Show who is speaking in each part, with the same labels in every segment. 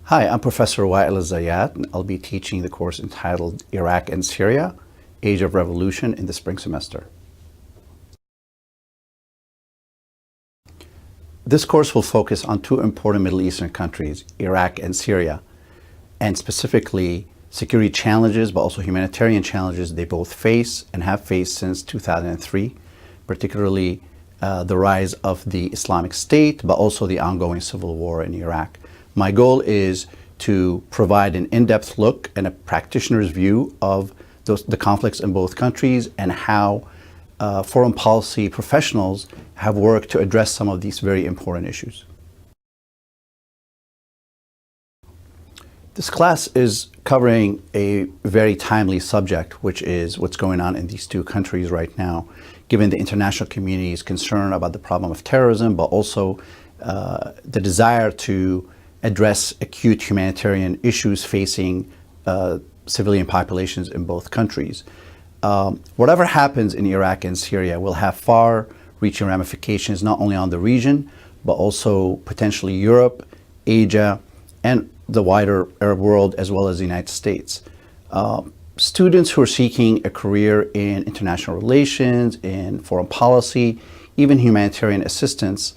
Speaker 1: Hi, I'm Professor Alzayat, and I'll be teaching the course entitled Iraq and Syria, Age of Revolution in the spring semester. This course will focus on two important Middle Eastern countries, Iraq and Syria, and specifically security challenges, but also humanitarian challenges they both face and have faced since 2003, particularly the rise of the Islamic State, but also the ongoing civil war in Iraq. My goal is to provide an in-depth look and a practitioner's view of the conflicts in both countries and how foreign policy professionals have worked to address some of these very important issues. This class is covering a very timely subject, which is what's going on in these two countries right now, given the international community's concern about the problem of terrorism, but also the desire to address acute humanitarian issues facing civilian populations in both countries. Whatever happens in Iraq and Syria will have far-reaching ramifications not only on the region, but also potentially Europe, Asia, and the wider Arab world, as well as the United States. Students who are seeking a career in international relations, in foreign policy, even humanitarian assistance,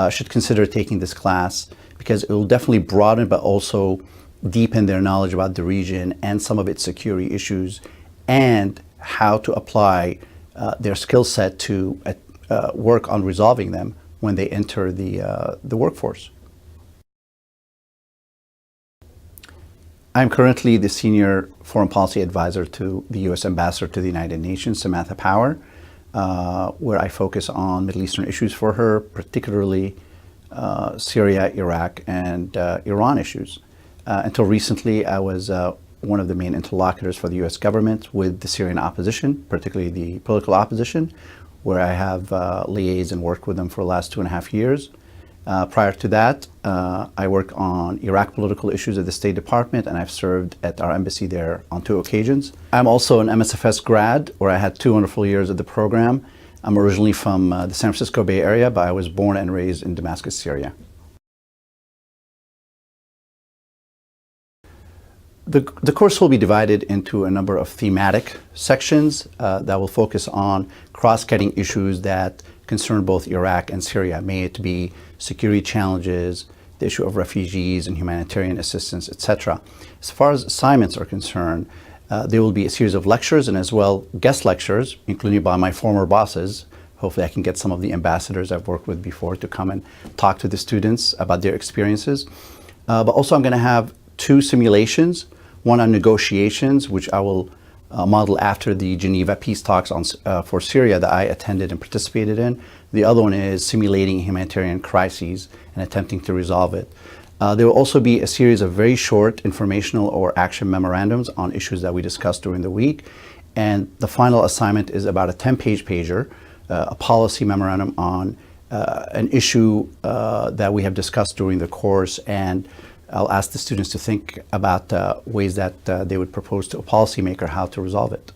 Speaker 1: should consider taking this class because it will definitely broaden but also deepen their knowledge about the region and some of its security issues and how to apply their skill set to work on resolving them when they enter the workforce. I'm currently the Senior Foreign Policy Advisor to the U.S. Ambassador to the United Nations, Samantha Power, where I focus on Middle Eastern issues for her, particularly Syria, Iraq, and Iran issues. Until recently, I was one of the main interlocutors for the U.S. government with the Syrian opposition, particularly the political opposition, where I have liaised and worked with them for the last 2.5 years. Prior to that, I worked on Iraq political issues at the State Department, and I've served at our embassy there on 2 occasions. I'm also an MSFS grad, where I had 2 wonderful years at the program. I'm originally from the San Francisco Bay Area, but I was born and raised in Damascus, Syria. The course will be divided into a number of thematic sections that will focus on cross-cutting issues that concern both Iraq and Syria, may it be security challenges, the issue of refugees and humanitarian assistance, etc. As far as assignments are concerned, there will be a series of lectures and as well guest lectures, including by my former bosses. Hopefully I can get some of the ambassadors I've worked with before to come and talk to the students about their experiences. But also I'm going to have 2 simulations, one on negotiations, which I will model after the Geneva peace talks for Syria that I attended and participated in. The other one is simulating humanitarian crises and attempting to resolve it. There will also be a series of very short informational or action memorandums on issues that we discussed during the week. And the final assignment is about a 10-page pager, a policy memorandum on an issue that we have discussed during the course, and I'll ask the students to think about ways that they would propose to a policymaker how to resolve it.